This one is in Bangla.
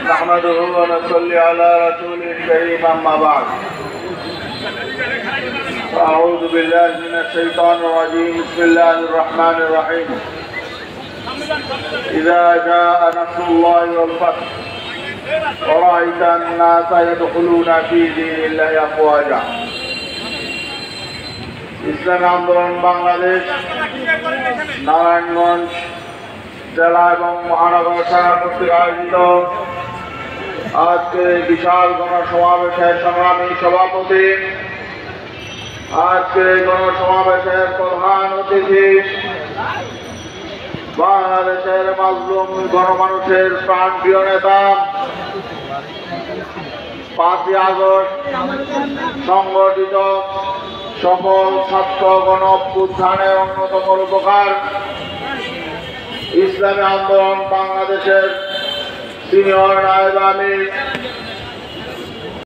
نحمده ونصلي على رسوله الكريم أما بعد أعوذ بالله من الشيطان الرجيم بسم الله الرحمن الرحيم إذا جاء نصر الله والفتح ورأيت الناس يدخلون في دين الله أفواجا ইসলামী আন্দোলন বাংলাদেশ নারায়ণগঞ্জ জেলা এবং মহানগর শাখা কর্তৃক আয়োজিত আজকে বিশাল গণসমাবেশের সংগ্রামী সভাপতি, আজকে গণসমাবেশের প্রধান অতিথি, বাংলাদেশের মাজলুম গণমানুষের প্রাণপ্রিয় নেতা, 5ই আগস্ট সংগঠিত সফল ছাত্র গণ অভ্যুত্থানের অন্যতম রূপকার ইসলামী আন্দোলন বাংলাদেশের সিনিয়র নায়েব আমির